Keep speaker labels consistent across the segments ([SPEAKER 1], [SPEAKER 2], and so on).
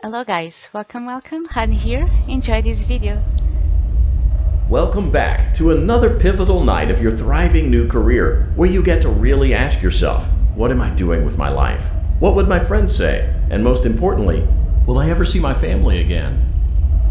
[SPEAKER 1] Hello guys, welcome, Hani here. Enjoy this video.
[SPEAKER 2] Welcome back to another pivotal night of your thriving new career, where you get to really ask yourself, what am I doing with my life? What would my friends say? And most importantly, will I ever see my family again?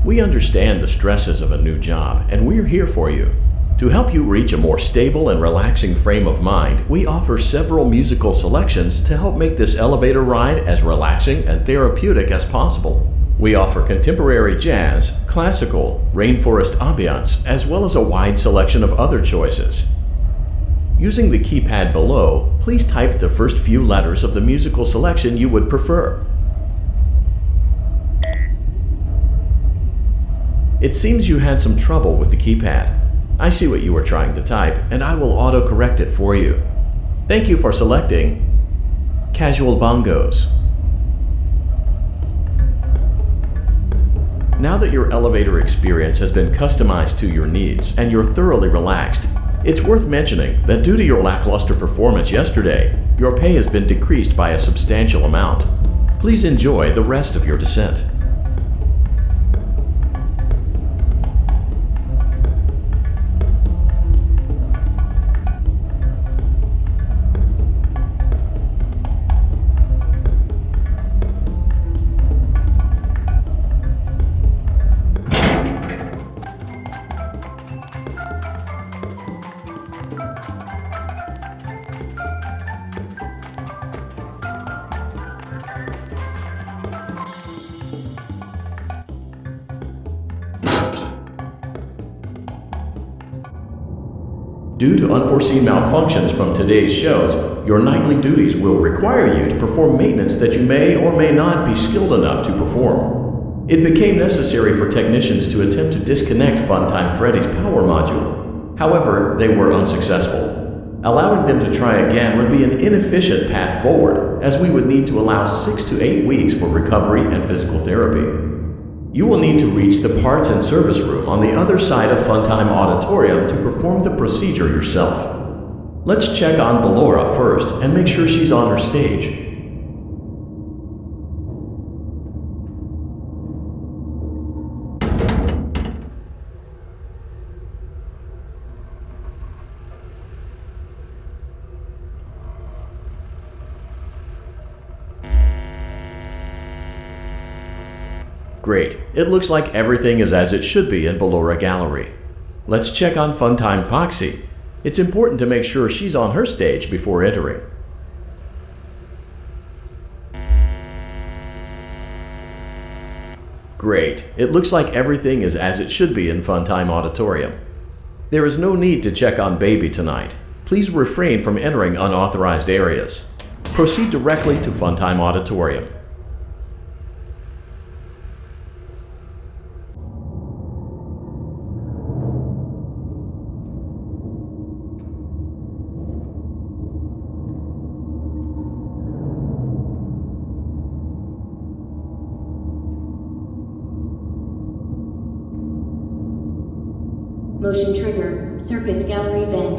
[SPEAKER 2] We understand the stresses of a new job, and we're here for you. To help you reach a more stable and relaxing frame of mind, we offer several musical selections to help make this elevator ride as relaxing and therapeutic as possible. We offer contemporary jazz, classical, rainforest ambiance, as well as a wide selection of other choices. Using the keypad below, please type the first few letters of the musical selection you would prefer. It seems you had some trouble with the keypad. I see what you were trying to type, and I will auto-correct it for you. Thank you for selecting Casual Bongos. Now that your elevator experience has been customized to your needs and you're thoroughly relaxed, it's worth mentioning that due to your lackluster performance yesterday, your pay has been decreased by a substantial amount. Please enjoy the rest of your descent. Due to unforeseen malfunctions from today's shows, your nightly duties will require you to perform maintenance that you may or may not be skilled enough to perform. It became necessary for technicians to attempt to disconnect Funtime Freddy's power module. However, they were unsuccessful. Allowing them to try again would be an inefficient path forward, as we would need to allow 6 to 8 weeks for recovery and physical therapy. You will need to reach the parts and service room on the other side of Funtime Auditorium to perform the procedure yourself. Let's check on Ballora first and make sure she's on her stage. Great, it looks like everything is as it should be in Ballora Gallery. Let's check on Funtime Foxy. It's important to make sure she's on her stage before entering. Great, it looks like everything is as it should be in Funtime Auditorium. There is no need to check on Baby tonight. Please refrain from entering unauthorized areas. Proceed directly to Funtime Auditorium.
[SPEAKER 3] Motion trigger, Circus Gallery vent.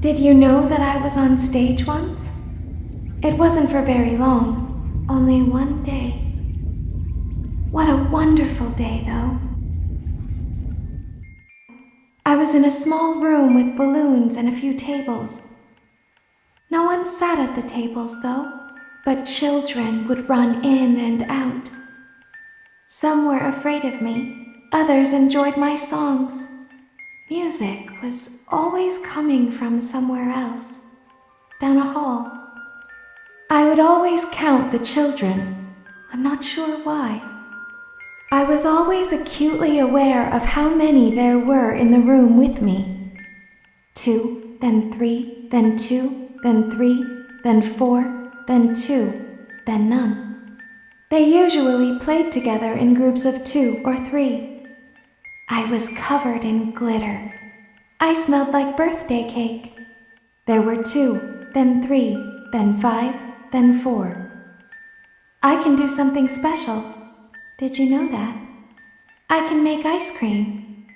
[SPEAKER 4] Did you know that I was on stage once? It wasn't for very long, only one day. What a wonderful day, though. I was in a small room with balloons and a few tables. No one sat at the tables, though, but children would run in and out. Some were afraid of me, others enjoyed my songs. Music was always coming from somewhere else, down a hall. I would always count the children, I'm not sure why. I was always acutely aware of how many there were in the room with me. 2, then 3, then 2, then 3, then 4, then 2, then none. They usually played together in groups of 2 or 3. I was covered in glitter. I smelled like birthday cake. There were 2, then 3, then 5, then 4. I can do something special. Did you know that? I can make ice cream.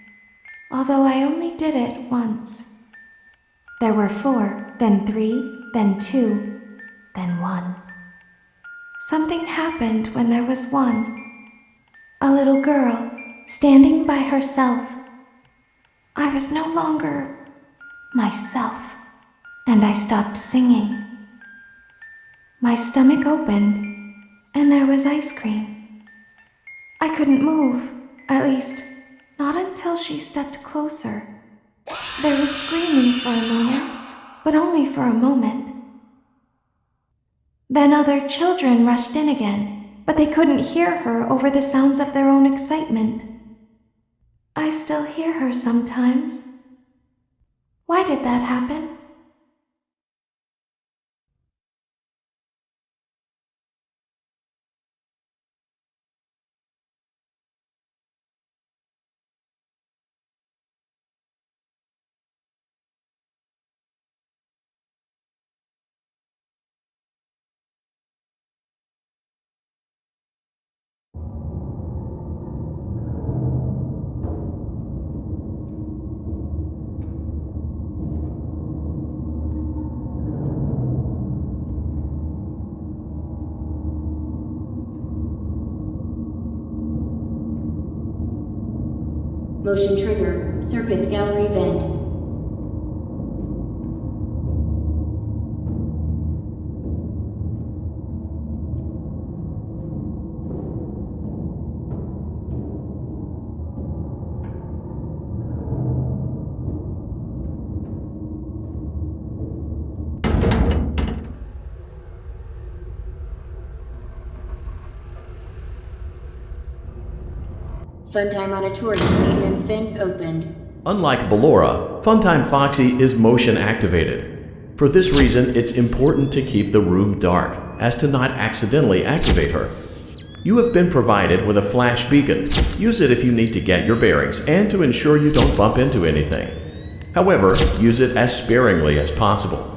[SPEAKER 4] Although I only did it once. There were 4, then 3, then 2, then 1. Something happened when there was 1. A little girl, standing by herself. I was no longer myself, and I stopped singing. My stomach opened, and there was ice cream. I couldn't move, at least, not until she stepped closer. There was screaming for a moment, but only for a moment. Then other children rushed in again, but they couldn't hear her over the sounds of their own excitement. I still hear her sometimes. Why did that happen?
[SPEAKER 3] Motion trigger. Circus gallery vent. Funtime Auditorium maintenance vent opened.
[SPEAKER 2] Unlike Ballora, Funtime Foxy is motion activated. For this reason, it's important to keep the room dark, as to not accidentally activate her. You have been provided with a flash beacon. Use it if you need to get your bearings and to ensure you don't bump into anything. However, use it as sparingly as possible.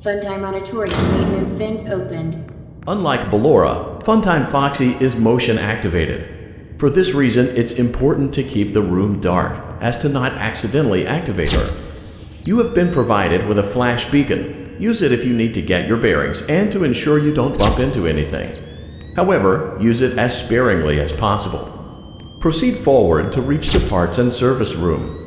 [SPEAKER 3] Funtime Auditorium maintenance vent opened.
[SPEAKER 2] Unlike Ballora, Funtime Foxy is motion activated. For this reason, it's important to keep the room dark, as to not accidentally activate her. You have been provided with a flash beacon. Use it if you need to get your bearings and to ensure you don't bump into anything. However, use it as sparingly as possible. Proceed forward to reach the parts and service room.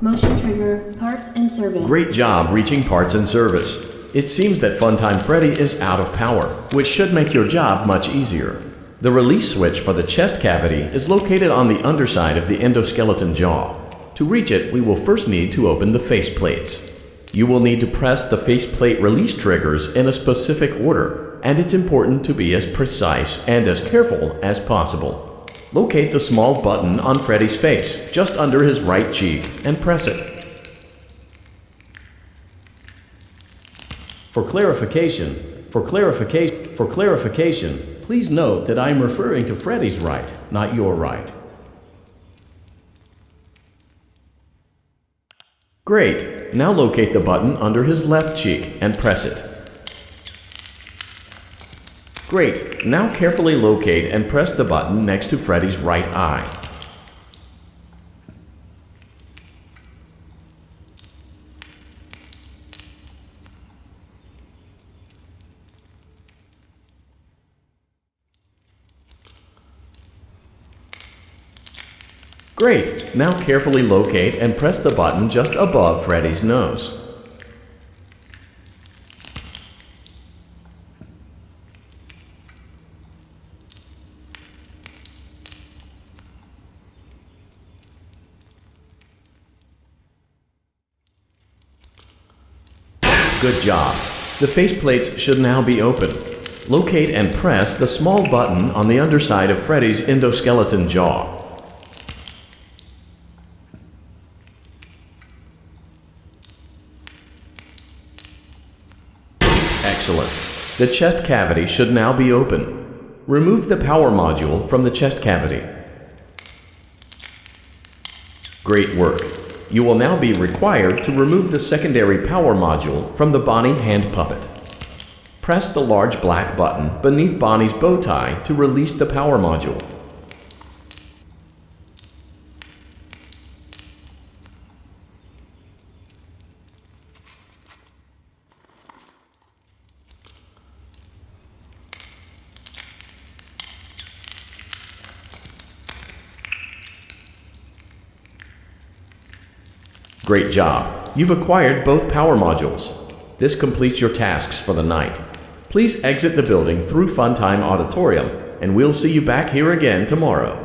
[SPEAKER 3] Motion trigger. Parts and service.
[SPEAKER 2] Great job reaching parts and service. It seems that Funtime Freddy is out of power, which should make your job much easier. The release switch for the chest cavity is located on the underside of the endoskeleton jaw. To reach it, we will first need to open the faceplates. You will need to press the faceplate release triggers in a specific order, and it's important to be as precise and as careful as possible. Locate the small button on Freddy's face, just under his right cheek, and press it. For clarification, please note that I am referring to Freddy's right, not your right. Great. Now locate the button under his left cheek and press it. Great. Now carefully locate and press the button next to Freddy's right eye. Great! Now carefully locate and press the button just above Freddy's nose. Good job. The faceplates should now be open. Locate and press the small button on the underside of Freddy's endoskeleton jaw. Excellent. The chest cavity should now be open. Remove the power module from the chest cavity. Great work. You will now be required to remove the secondary power module from the Bonnie hand puppet. Press the large black button beneath Bonnie's bow tie to release the power module. Great job! You've acquired both power modules. This completes your tasks for the night. Please exit the building through Funtime Auditorium, and we'll see you back here again tomorrow.